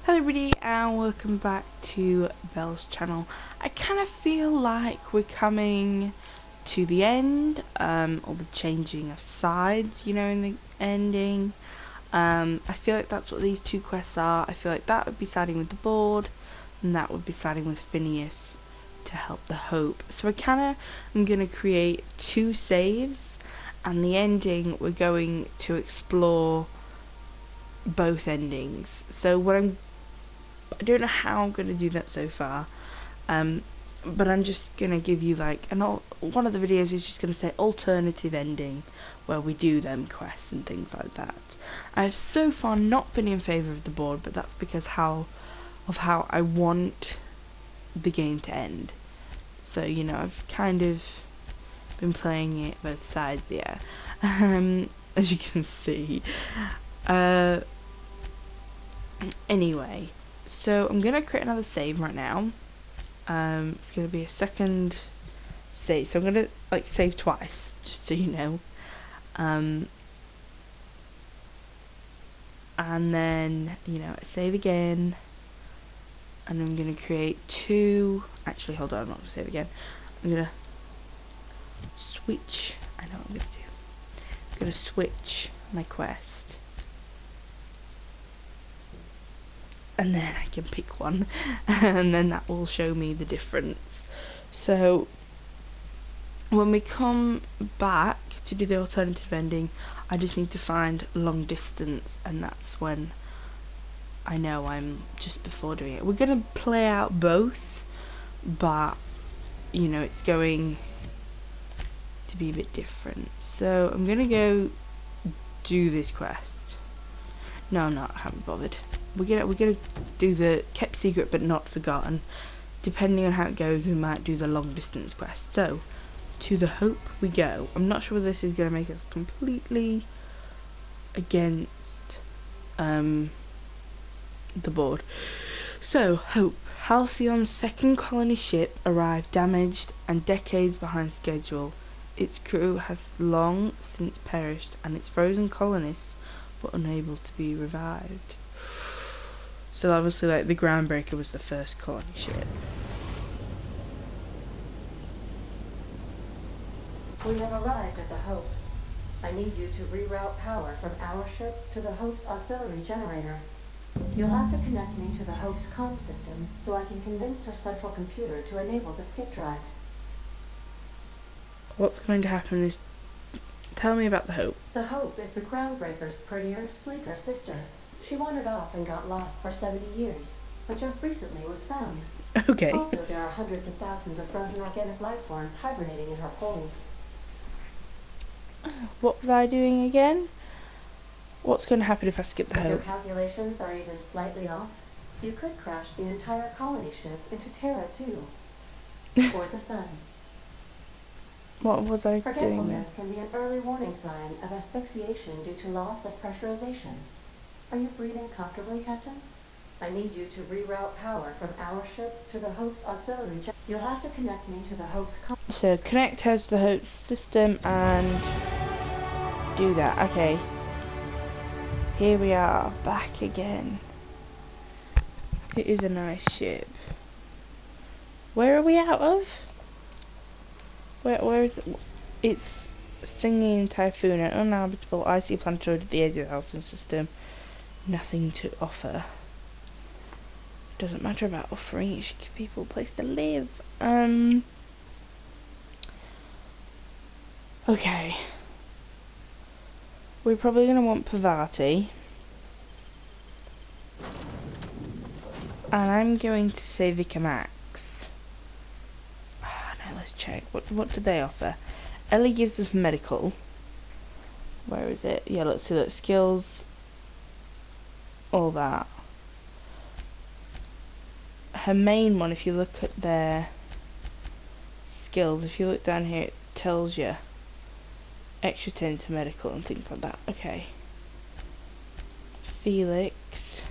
Hello everybody and welcome back to Belle's channel. I kind of feel like we're coming to the end, or the changing of sides, in the ending. I feel like that's what these two quests are. I feel like that would be siding with the board, and that would be siding with Phineas to help the Hope. So I'm going to create two saves, and the ending we're going to explore both endings. So I don't know how I'm going to do that so far, but I'm just going to give you one of the videos is just going to say alternative ending, where we do them quests and things like that. I've so far not been in favour of the board, but that's because of how I want the game to end. So, I've kind of been playing it both sides, yeah. As you can see. Anyway, so I'm gonna create another save right now. It's gonna be a second save, so I'm gonna save twice, just so you know. And then save again, and I'm gonna create two. Actually, hold on, I'm not gonna save again. I'm gonna switch. I know what I'm gonna do. I'm gonna switch my quest, and then I can pick one, and then that will show me the difference. So when we come back to do the alternative ending, I just need to find long distance, and that's when I know I'm just before doing it. We're going to play out both, but it's going to be a bit different. So I'm going to go do this quest. No, I'm not. I haven't bothered. We're gonna do the kept secret but not forgotten. Depending on how it goes, we might do the long distance quest. So to the Hope we go. I'm not sure whether this is going to make us completely against the board. So, Hope. Halcyon's second colony ship arrived damaged and decades behind schedule. Its crew has long since perished, and its frozen colonists were unable to be revived. So obviously, the Groundbreaker was the first colony ship. We have arrived at the Hope. I need you to reroute power from our ship to the Hope's auxiliary generator. You'll have to connect me to the Hope's comm system so I can convince her central computer to enable the skip drive. What's going to happen is... Tell me about the Hope. The Hope is the Groundbreaker's prettier, sleeker sister. She wandered off and got lost for 70 years, but just recently was found. Okay. Also, there are hundreds of thousands of frozen organic life forms hibernating in her hold. What was I doing again? What's going to happen if I skip the If your Hope? calculations are even slightly off, you could crash the entire colony ship into Terra 2. Or the sun. What was I doing? Forgetfulness can be an early warning sign of asphyxiation due to loss of pressurization. Are you breathing comfortably, Captain? I need you to reroute power from our ship to the Hope's auxiliary. You'll have to connect me to the Hope's So connect her to the Hope's system and do that. Okay. Here we are, back again. It is a nice ship. Where are we out of? Where is it? It's Singing Typhoon, an uninhabitable icy planetoid at the edge of the Halcyon system. Nothing to offer. Doesn't matter about offering, you should give people a place to live. Okay. We're probably going to want Parvati. And I'm going to say Vicamax. Now let's check. What do they offer? Ellie gives us medical. Where is it? Yeah, let's see that. Skills. All that. Her main one, if you look at their skills, if you look down here, it tells you extra 10 to medical and things like that. Okay. Felix.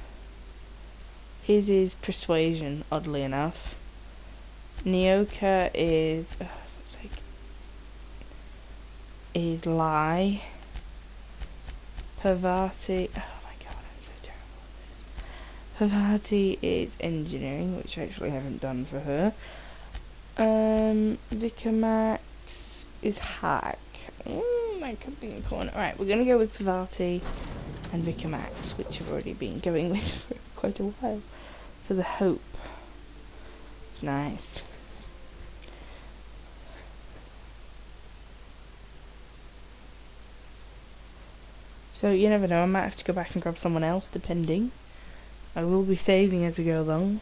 His is persuasion, oddly enough. Nyoka is... oh, for fuck's sake. Is lie. Parvati... oh my god, I'm so terrible at this. Parvati is engineering, which I actually haven't done for her. Vicamax is hack. That could be important. Alright, we're gonna go with Parvati and Vicamax, which I've already been going with for quite a while. So the Hope. It's nice. So you never know, I might have to go back and grab someone else, depending. I will be saving as we go along.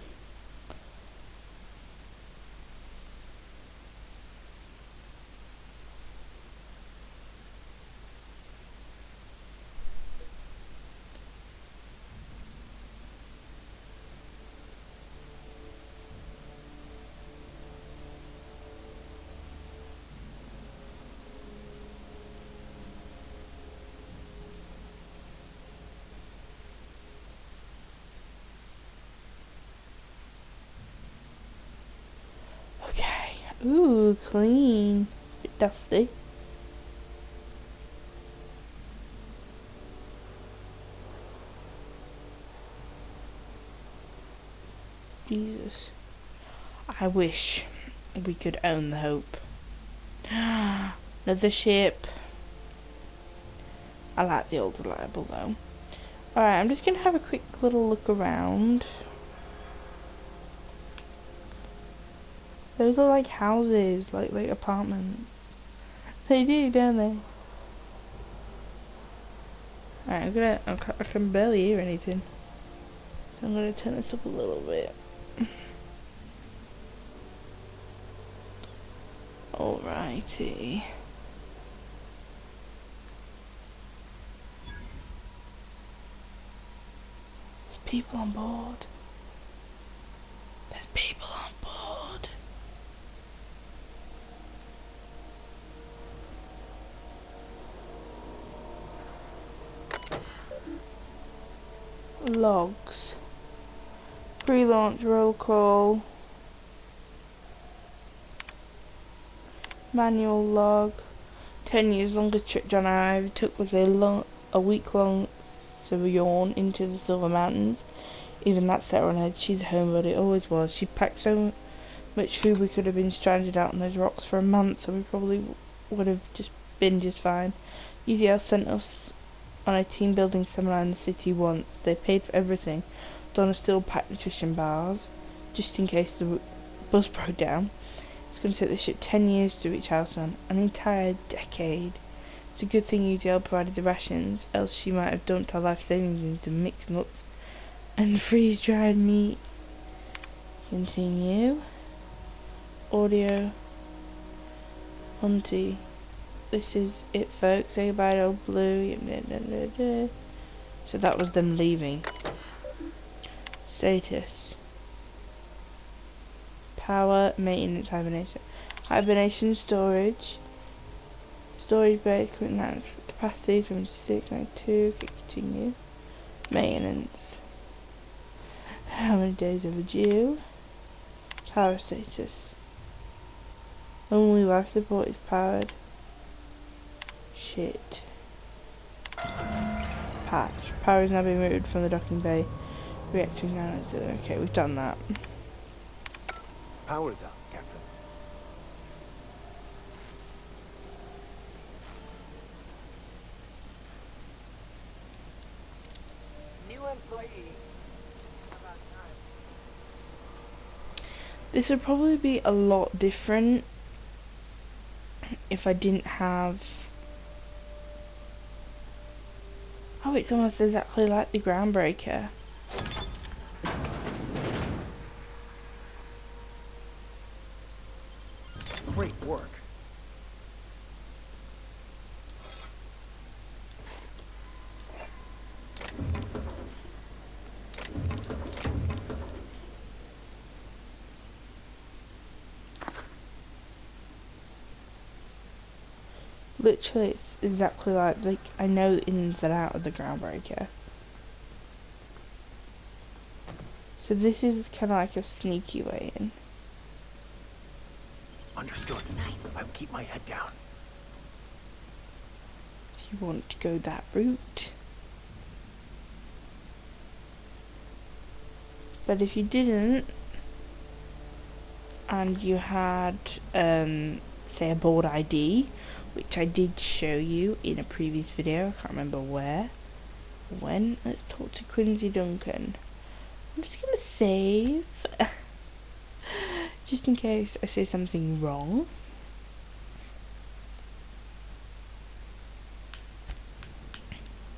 Okay. Ooh, clean. Bit dusty. Jesus. I wish we could own the Hope. Another ship. I like the old Reliable though. Alright, I'm just gonna have a quick little look around. Those are like houses, like apartments. They do, don't they? Alright, I can barely hear anything. So I'm gonna turn this up a little bit. Alrighty. There's people on board. There's people on board. Logs. Pre-launch roll call. Manual log. 10 years longest trip John and I took was a week-long sojourn into the Silver Mountains. Even that set her on edge. She's a homebody, always was. She packed so much food we could have been stranded out on those rocks for a month and we probably would have just been just fine. UDL sent us on a team building seminar in the city once. They paid for everything. Donna still packed nutrition bars, just in case the bus broke down. It's going to take this ship 10 years to reach Houseman, an entire decade. It's a good thing UDL provided the rations, else she might have dumped our life savings into mixed nuts and freeze-dried meat. Continue. Audio. Hunty. This is it, folks. Say goodbye to old Blue. So that was them leaving. Status. Power, maintenance, hibernation. Hibernation, storage. Storage base, current capacity from 692. Continue. Maintenance. How many days overdue? Power status. Only life support is powered. Shit. Patch. Power is now being routed from the docking bay. Reactor now. Okay, we've done that. Power's out, Captain. New employee. About time. This would probably be a lot different if I didn't have... Oh, it's almost exactly like the Groundbreaker. Great work. Literally, it's exactly like I know the ins and out of the Groundbreaker. So this is kind of like a sneaky way in. Understood. Nice. I'll keep my head down. If you want to go that route. But if you didn't, and you had, say, a board ID, which I did show you in a previous video, I can't remember where, when. Let's talk to Quincy Duncan. I'm just gonna save, just in case I say something wrong.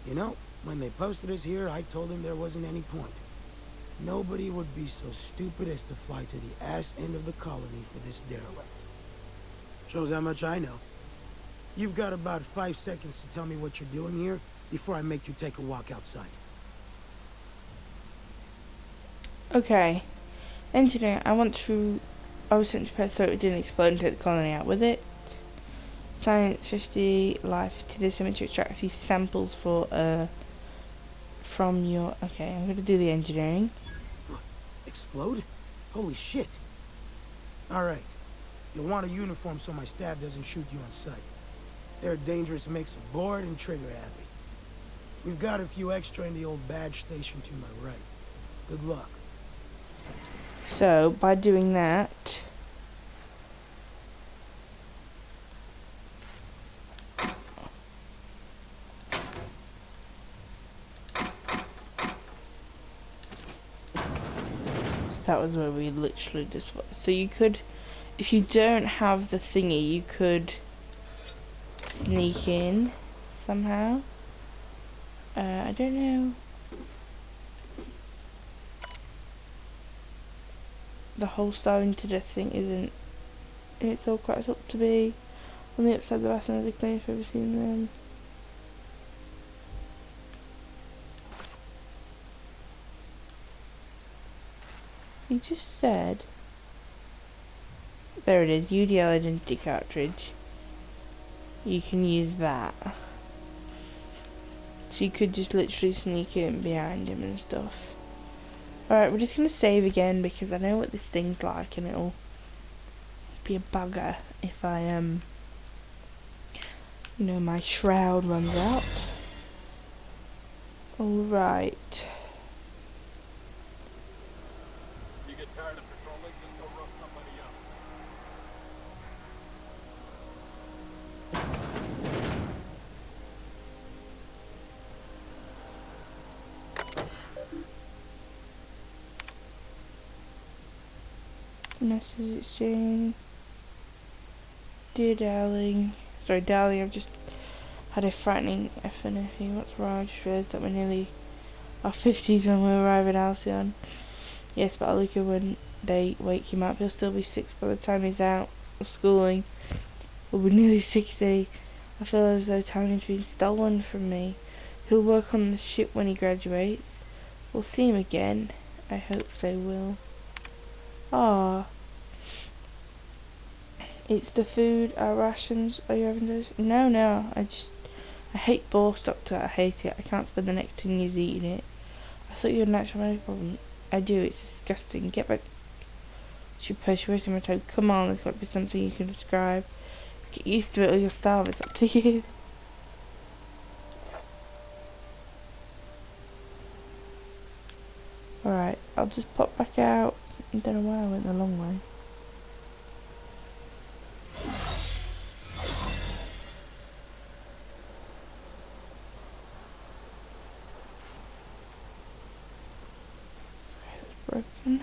You know, when they posted us here, I told them there wasn't any point. Nobody would be so stupid as to fly to the ass end of the colony for this derelict. Shows how much I know. You've got about 5 seconds to tell me what you're doing here before I make you take a walk outside. Okay. Engineer, I was sent to prepare so it didn't explode and take the colony out with it. Science 50, life to this image to extract a few samples for, from your... Okay, I'm gonna do the engineering. Explode? Holy shit. Alright. You'll want a uniform so my staff doesn't shoot you on sight. They're a dangerous mix of bored and trigger happy. We've got a few extra in the old badge station to my right. Good luck. So, by doing that... That was where we literally just... So you could... If you don't have the thingy, you could sneak in somehow. I don't know. The whole starving to death thing isn't... It's all cracked up to be. On the upside, the vast majority of the claims we've ever seen them. He just said... There it is, UDL identity cartridge. You can use that. So you could just literally sneak in behind him and stuff. Alright, we're just gonna save again because I know what this thing's like and it'll be a bugger if I, you know, my shroud runs out. Alright. You get tired of patrolling, just go rough somebody up. Message exchange. Dear darling. Sorry, darling, I've just had a frightening FNFE. What's wrong? I just realised that we're nearly our 50s when we arrive at Halcyon. Yes, but Aluka, when they wake him up, he'll still be 6 by the time he's out of schooling. We'll be nearly 60. I feel as though time has been stolen from me. He'll work on the ship when he graduates. We'll see him again. I hope they will. Ah. It's the food, our rations. Are you having those? No, I hate Bourse, Doctor. I hate it. I can't spend the next 10 years eating it. I thought you had an actual medical problem. I do, it's disgusting. Get back. She pushed wasting my time. Come on, there's got to be something you can describe. Get used to it or you'll starve. It's up to you. Alright, I'll just pop back out. I don't know why I went the long way. Broken.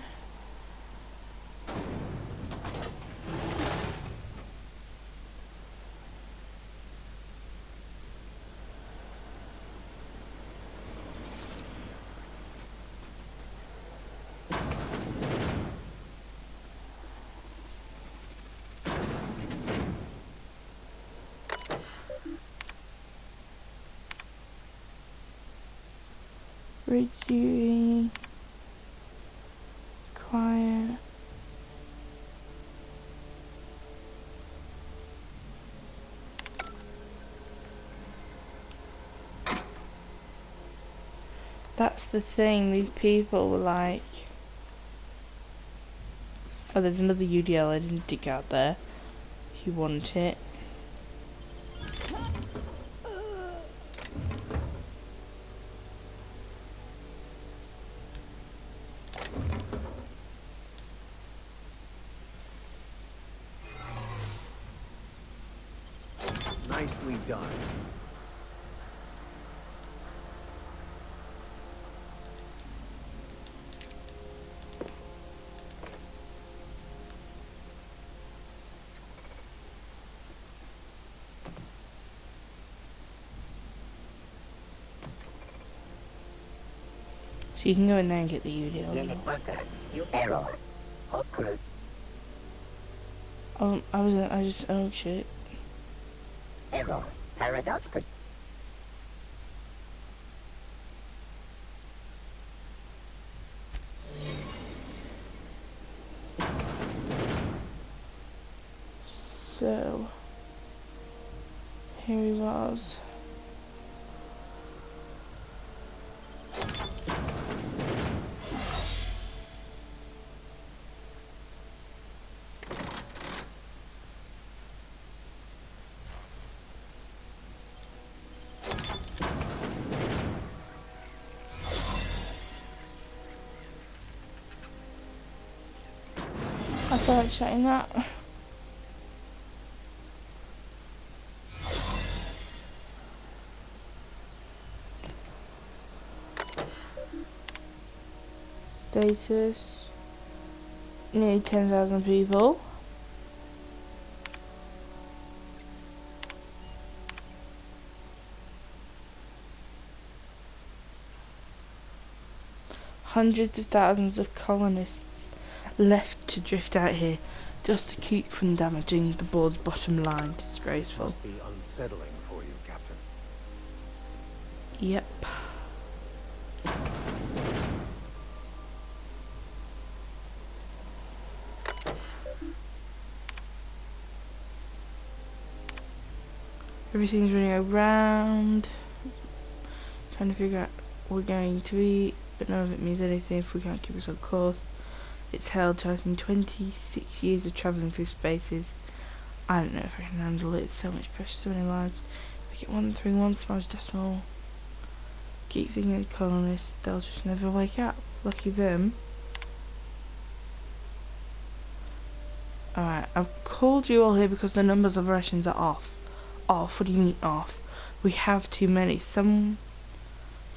Reducing. Quiet. That's the thing, these people were like... Oh, there's another UDL I didn't dig out there. If you want it. Nicely done. So you can go in there and get the UDL. Unit worker, you error. Hot crew. Oh, oh shit. Error. Paradox. So, here he was. I feel like shutting that. Status. Nearly 10,000 people. Hundreds of thousands of colonists left to drift out here just to keep from damaging the board's bottom line. Disgraceful. Must be unsettling for you, Captain. Yep. Everything's running around, trying to figure out what we're going to eat, but none of it means anything if we can't keep us on course. It's hell, taking 26 years of travelling through spaces. I don't know if I can handle it. It's so much pressure, so many lives. If we get 131 smash decimal, keep thinking the colonists, they'll just never wake up. Lucky them. Alright, I've called you all here because the numbers of rations are off. Off? What do you mean off? We have too many. Somebody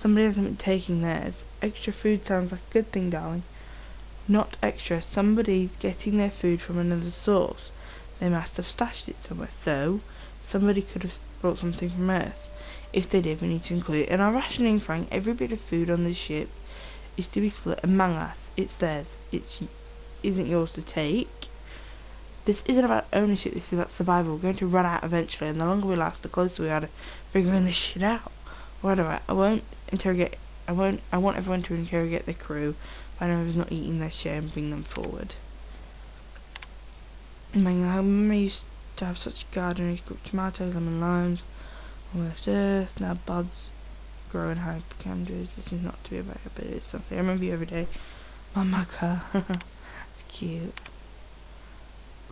hasn't been taking theirs. Extra food sounds like a good thing, darling. Not extra. Somebody's getting their food from another source. They must have stashed it somewhere. So, somebody could have brought something from Earth. If they did, we need to include it in our rationing, Frank. Every bit of food on this ship is to be split among us. It's theirs. It isn't yours to take. This isn't about ownership, this is about survival. We're going to run out eventually, and the longer we last, the closer we are to figuring this shit out. Whatever, I want everyone to interrogate the crew, find out who's not eating their share and bring them forward. I remember I used to have such gardens, grow tomatoes, lemon limes, on left earth, now buds growing hypochondrias. This is not to be about it, but it's something. I remember you every day. Mama car. It's cute.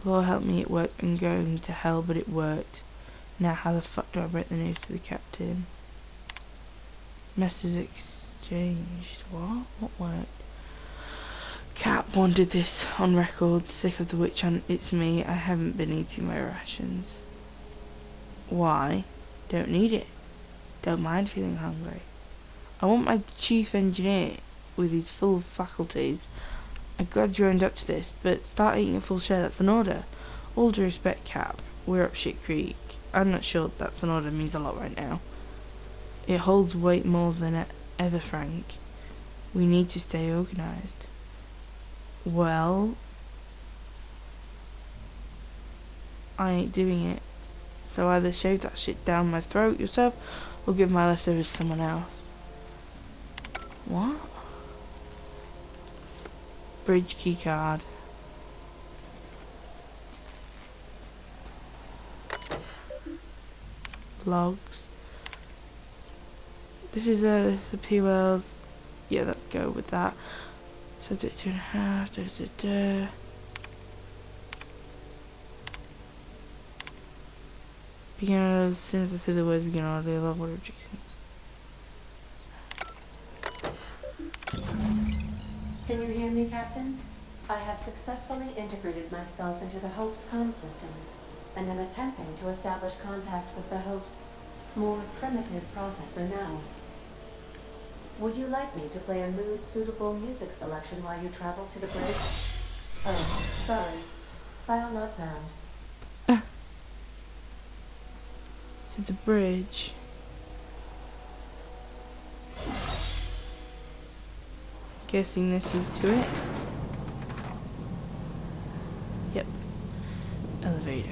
Lord help me, it worked. I'm going to hell, but it worked. Now how the fuck do I break the news to the captain? Messages exchanged. What? What worked? Cap wanted this on record. Sick of the witch hunt. It's me. I haven't been eating my rations. Why? Don't need it. Don't mind feeling hungry. I want my chief engineer with his full faculties. I'm glad you owned up to this, but start eating a full share, that's an order. All due respect, Cap, we're up shit creek. I'm not sure that's an order means a lot right now. It holds weight more than ever, Frank. We need to stay organised. Well, I ain't doing it. So either shove that shit down my throat yourself, or give my leftovers to someone else. What? Bridge key card. Logs. This is a P Wells. Yeah, let's go with that. Subject 2.5. Begin as soon as I say the words begin order, love what objection. Can you hear me, Captain? I have successfully integrated myself into the Hope's comm systems. and am attempting to establish contact with the Hope's more primitive processor now. Would you like me to play a mood-suitable music selection while you travel to the bridge? Oh, sorry. File not found. To the bridge. Guessing this is to it. Yep. Elevator.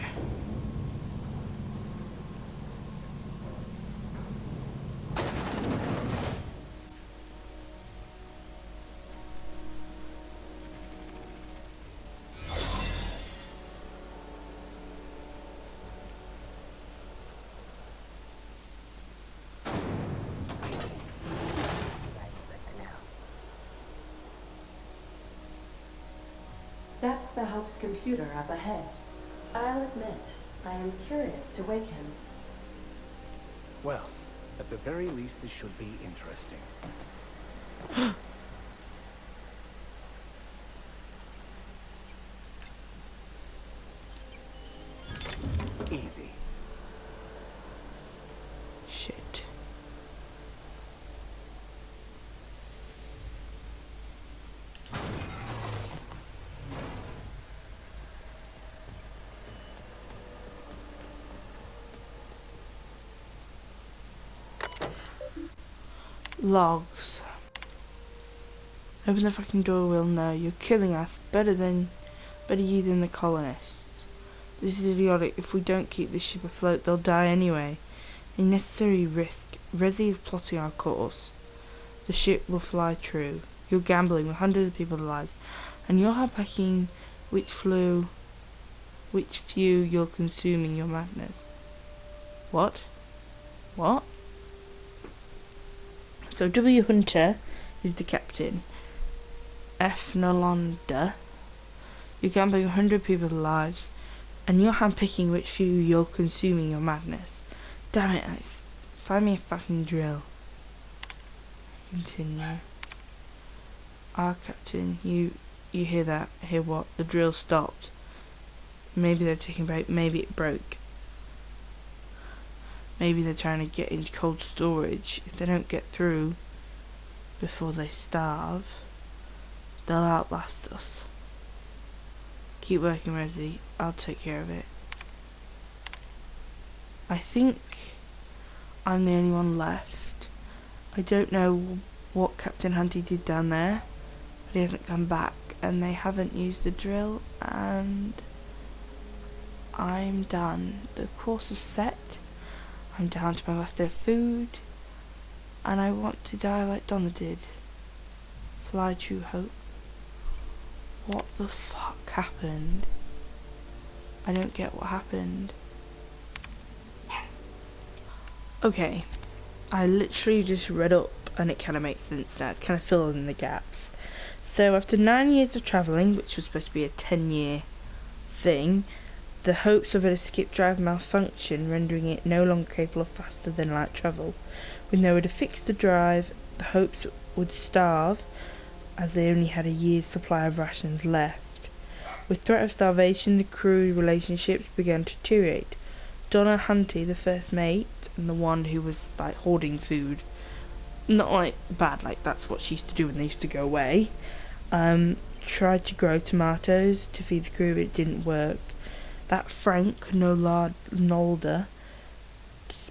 That's the Hope's computer up ahead. I'll admit, I am curious to wake him. Well, at the very least, this should be interesting. Easy. Shit. Logs. Open the fucking door, we'll know. You're killing us. Better you than the colonists. This is idiotic. If we don't keep this ship afloat, they'll die anyway. A necessary risk. Resi is plotting our course. The ship will fly true. You're gambling with hundreds of people's lives. And you're unpacking which few you're consuming your madness. What? What? So W. Hunter is the captain. F. Nalanda. You're gambling 100 people's lives, and you're handpicking which few you're consuming your madness. Damn it, Alex. Find me a fucking drill. Continue. Captain, you hear that? Hear what? The drill stopped. Maybe they're taking a break, maybe it broke. Maybe they're trying to get into cold storage. If they don't get through before they starve, they'll outlast us. Keep working, Resi. I'll take care of it. I think I'm the only one left. I don't know what Captain Hunty did down there, but he hasn't come back, and they haven't used the drill, and I'm done. The course is set. I'm down to my last day of food, and I want to die like Donna did. Fly true hope. What the fuck happened? I don't get what happened. Okay, I literally just read up and it kind of makes sense now. It's kind of filling in the gaps. So after 9 years of travelling, which was supposed to be a 10-year thing, the hopes of a skip drive malfunction, rendering it no longer capable of faster than light travel. With nowhere to fix the drive, the hopes would starve, as they only had a year's supply of rations left. With threat of starvation, the crew relationships began to deteriorate. Donna Hunty, the first mate, and the one who was like hoarding food, not like bad, like that's what she used to do when they used to go away, tried to grow tomatoes to feed the crew, but it didn't work. That Frank Nolder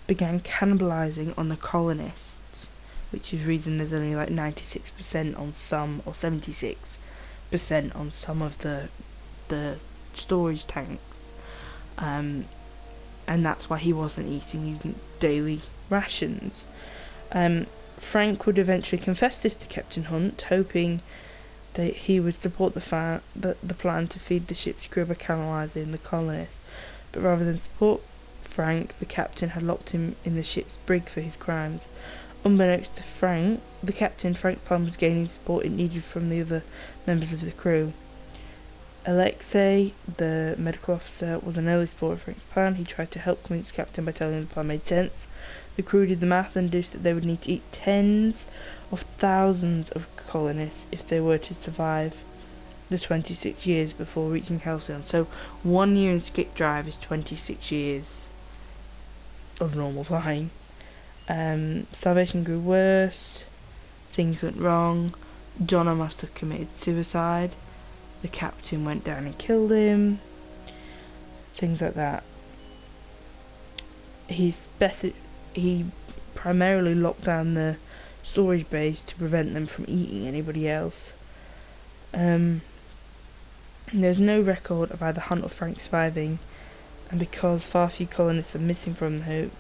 began cannibalizing on the colonists, which is the reason there's only like 96% on some, or 76% on some of the storage tanks, and that's why he wasn't eating his daily rations. Frank would eventually confess this to Captain Hunt, hoping that he would support the plan to feed the ship's crew by cannibalizing the colonists. But rather than support Frank, the captain had locked him in the ship's brig for his crimes. Unbeknownst to Frank, the captain, Frank Plum, was gaining support it needed from the other members of the crew. Alexei, the medical officer, was an early supporter of Frank's plan. He tried to help convince the captain by telling him the plan made sense. The crew did the math and deduced that they would need to eat tens of thousands of colonists if they were to survive. the 26 years before reaching Halcyon. So 1 year in skip drive is 26 years of normal flying. Starvation grew worse, things went wrong, Donna must have committed suicide, the captain went down and killed him, things like that. He primarily locked down the storage bays to prevent them from eating anybody else. There's no record of either Hunt or Frank surviving, and because far few colonists are missing from the Hope,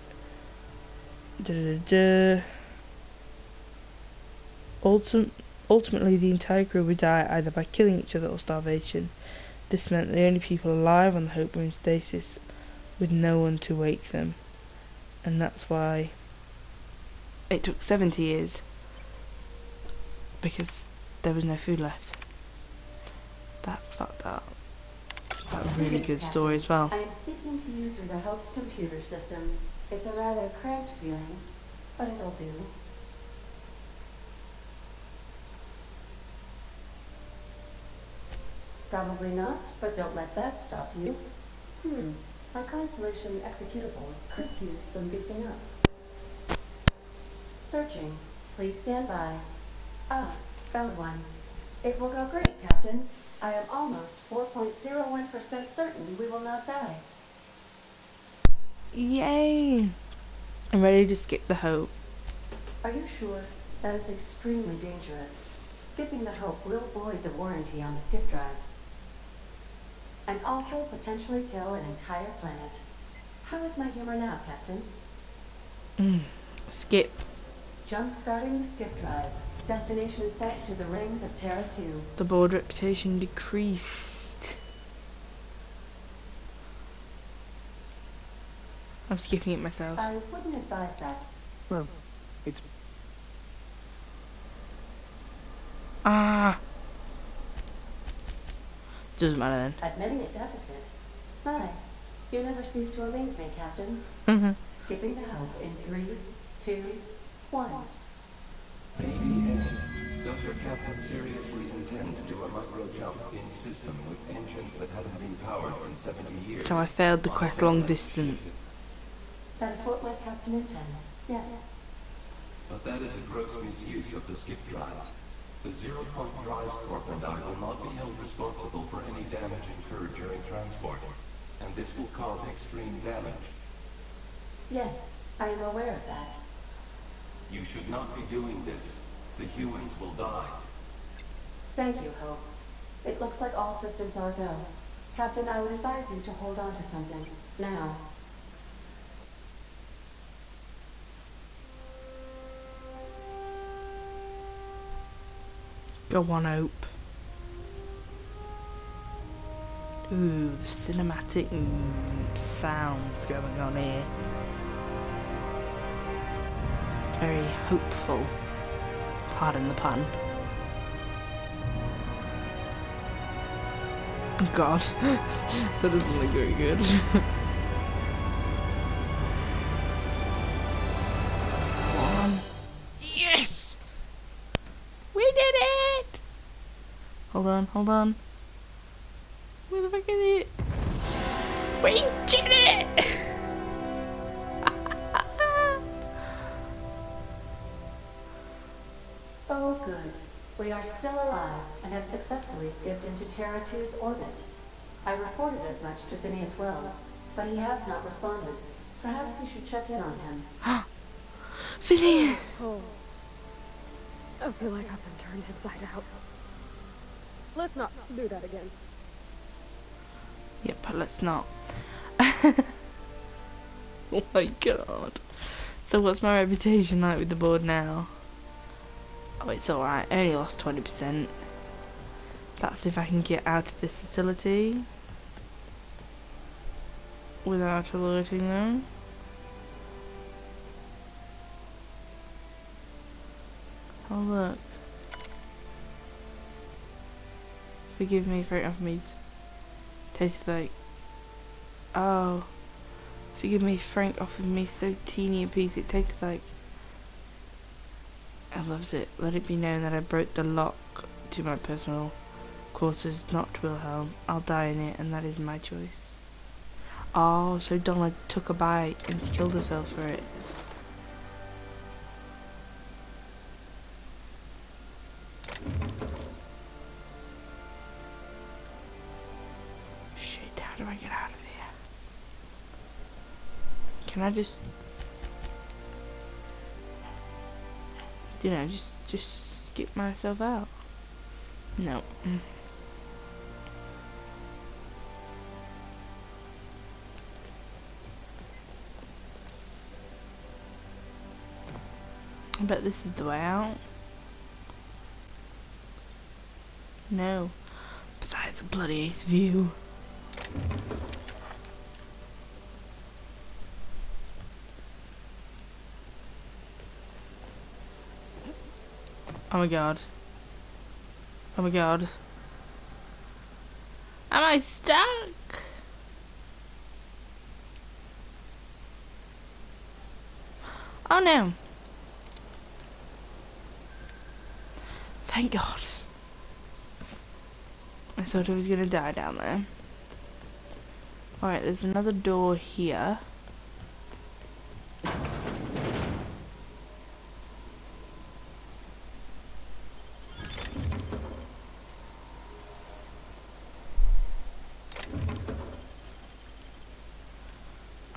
ultimately the entire crew would die either by killing each other or starvation. This meant the only people alive on the Hope were in stasis, with no one to wake them, and that's why it took 70 years, because there was no food left. That's fucked up. That's a really good story as well. I am speaking to you through the Hope's computer system. It's a rather cramped feeling, but it'll do. Probably not, but don't let that stop you. My Constellation executables could use some beefing up. Searching. Please stand by. Ah, found one. It will go great, Captain. I am almost 4.01% certain we will not die. Yay! I'm ready to skip the Hope. Are you sure? That is extremely dangerous. Skipping the Hope will void the warranty on the skip drive. And also potentially kill an entire planet. How is my humor now, Captain? Skip. Jump-starting the skip drive. Destination set to the rings of Terra 2. The board reputation decreased. I'm skipping it myself. I wouldn't advise that. Well, it's... Doesn't matter then. Admitting a deficit. My, you never cease to amaze me, Captain. Skipping the Hope in 3, 2, 1. ADA, does your captain seriously intend to do a micro jump in system with engines that haven't been powered in 70 years? So I failed the quest long distance. That is what my captain intends, yes. But that is a gross misuse of the skip drive. The Zero-Point Drives Corp and I will not be held responsible for any damage incurred during transport, and this will cause extreme damage. Yes, I am aware of that. You should not be doing this. The humans will die. Thank you, Hope. It looks like all systems are go. Captain, I would advise you to hold on to something. Now. Go on, Hope. Ooh, the cinematic sounds going on here. Very hopeful. Pardon the pun. God, that doesn't look very good. Come on. Yes! We did it! Hold on, hold on. Where the fuck is it? We did it! Oh, good. We are still alive and have successfully skipped into Terra 2's orbit. I reported as much to Phineas Wells, but he has not responded. Perhaps we should check in on him. Phineas! Oh. I feel like I've been turned inside out. Let's not do that again. Yep, but let's not. Oh my god. So what's my reputation like with the board now? Oh, it's alright. I only lost 20%. That's if I can get out of this facility without alerting them. Oh look. Forgive me for it me. Tastes like... Oh. Forgive me, Frank offered me so teeny a piece. It tasted like... I loved it. Let it be known that I broke the lock to my personal quarters, not Wilhelm. I'll die in it, and that is my choice. Oh, so Donna took a bite and killed herself for it. Shit, how do I get out of here? Can I just... You know, just skip myself out? No. I bet this is the way out. No. But that is a bloody ace view. Oh my god. Oh my god. Am I stuck? Oh no. Thank god. I thought I was gonna die down there. Alright, there's another door here.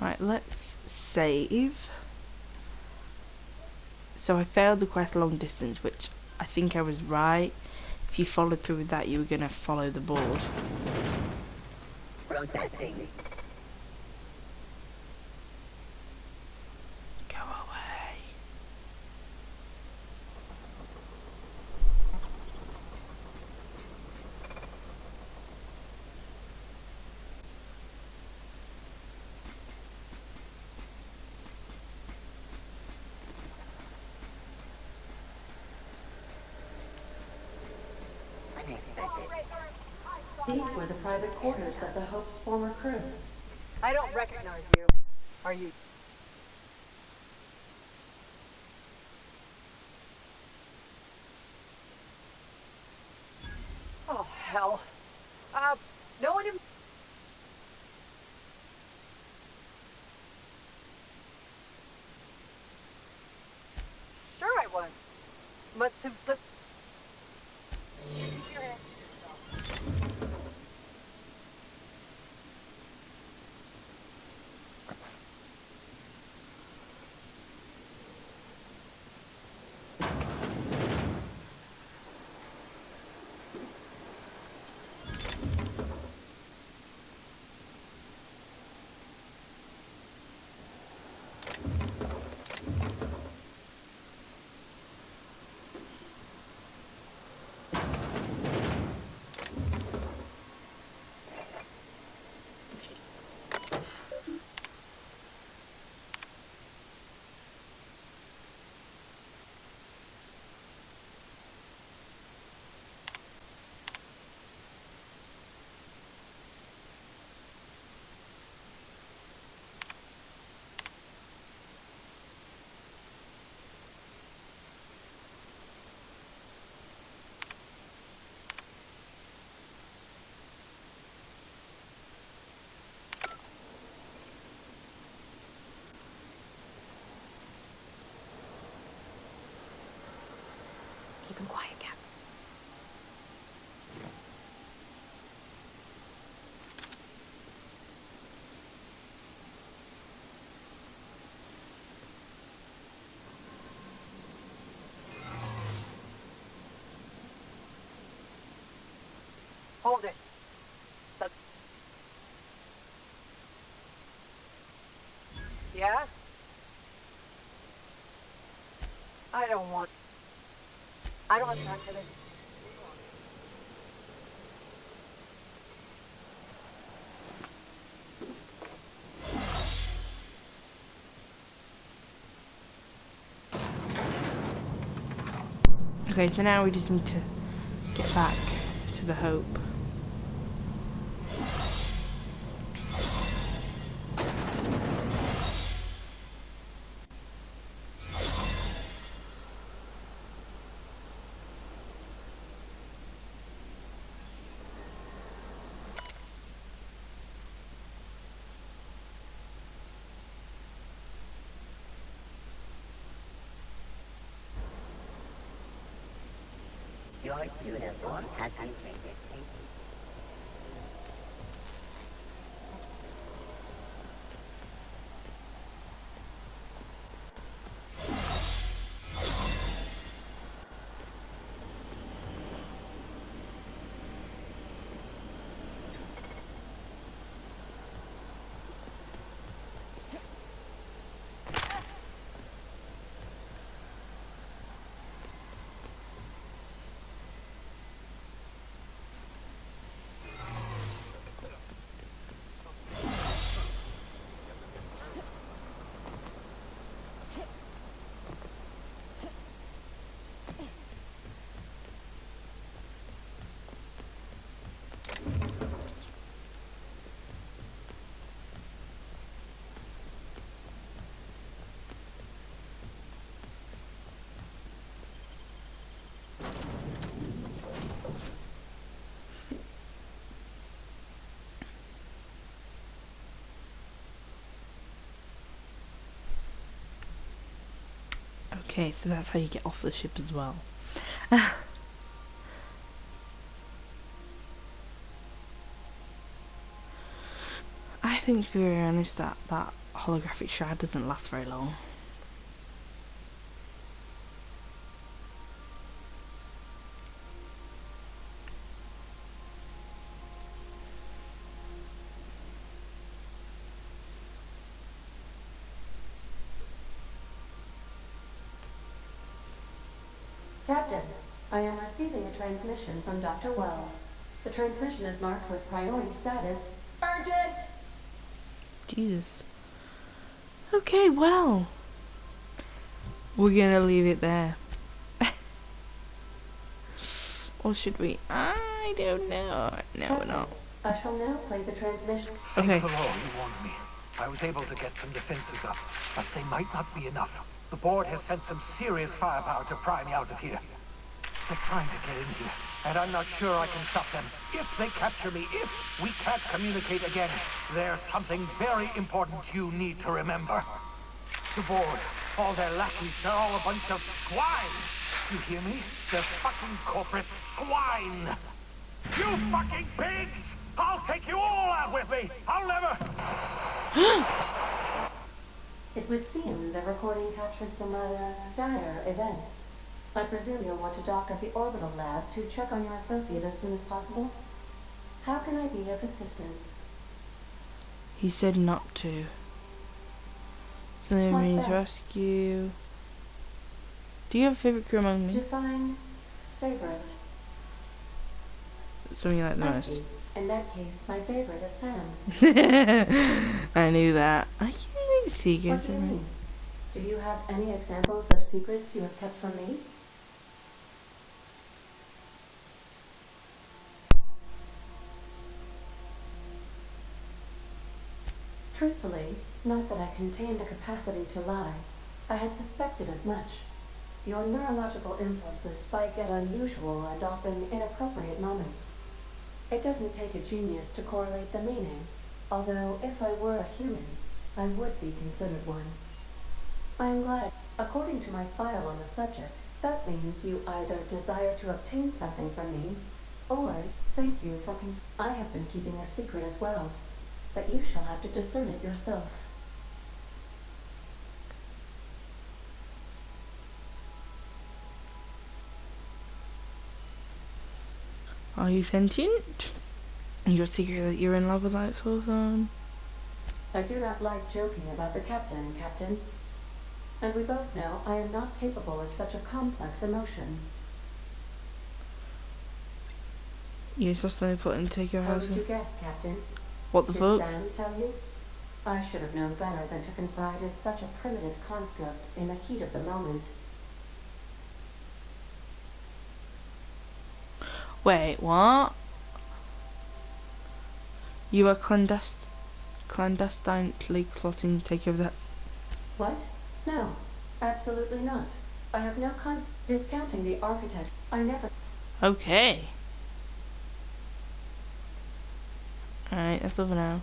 Alright, let's save. So I failed the quest long distance, which I think I was right. If you followed through with that, you were gonna follow the board. Processing. Go away. Unexpected. These were the private quarters of the Hope's former crew. I don't recognize you. Are you? Oh, hell. No one in... Sure I was. Must have slipped... Your hands to yourself. Keep him quiet, Cap. Hold it. Yeah? I don't want time for this. Okay, so now we just need to get back to the Hope. Your uniform has been taken. Okay, so that's how you get off the ship as well. I think, to be very honest, that holographic shroud doesn't last very long. Captain, I am receiving a transmission from Dr. Wells. The transmission is marked with priority status. Urgent! Jesus. Okay, well, we're gonna leave it there. Or should we? I don't know. No, we're not. I shall now play the transmission. Okay. Thanks for all you warned me. I was able to get some defenses up, but they might not be enough. The board has sent some serious firepower to pry me out of here. They're trying to get in here, and I'm not sure I can stop them. If they capture me, if we can't communicate again, there's something very important you need to remember. The board, all their lackeys, they're all a bunch of swine. Do you hear me? They're fucking corporate swine. You fucking pigs! I'll take you all out with me! I'll never... It would seem the recording captured some rather dire events. I presume you'll want to dock at the orbital lab to check on your associate as soon as possible. How can I be of assistance? He said not to. So they What's mean that? to ask you. Do you have a favourite crew among me? Define favorite. Something like I this. see. In that case, my favorite is Sam. I knew that. I can't make What secrets. do you mean? Do you have any examples of secrets you have kept from me? Truthfully, not that I contained the capacity to lie. I had suspected as much. Your neurological impulses spike at unusual and often inappropriate moments. It doesn't take a genius to correlate the meaning, although if I were a human, I would be considered one. I am glad. According to my file on the subject, that means you either desire to obtain something from me, or thank you for I have been keeping a secret as well, but you shall have to discern it yourself. Are you sentient? Your secret that you're in love with that sort of thing? I do not like joking about the captain, Captain. And we both know I am not capable of such a complex emotion. You just let me put and take your How house. did you guess, Captain? What the Did fuck? Sam tell you? I should have known better than to confide in such a primitive construct in the heat of the moment. Wait, what? You are clandestinely plotting to take over that. What? No, absolutely not. I have no discounting the architect. I never. Okay. Alright, that's over now.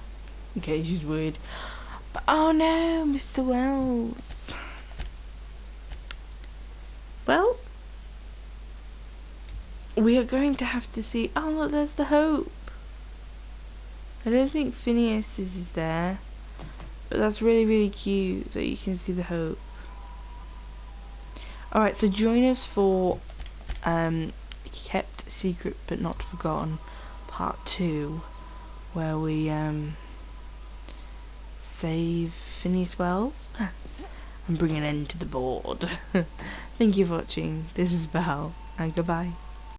Okay, she's weird. But oh no, Mr. Wells. Well, we are going to have to see. Oh look, there's the Hope. I don't think Phineas is there, but that's really, really cute that you can see the Hope. Alright, so join us for Kept Secret But Not Forgotten Part 2, where we save Phineas Wells and bring an end to the board. Thank you for watching. This is Belle, and goodbye.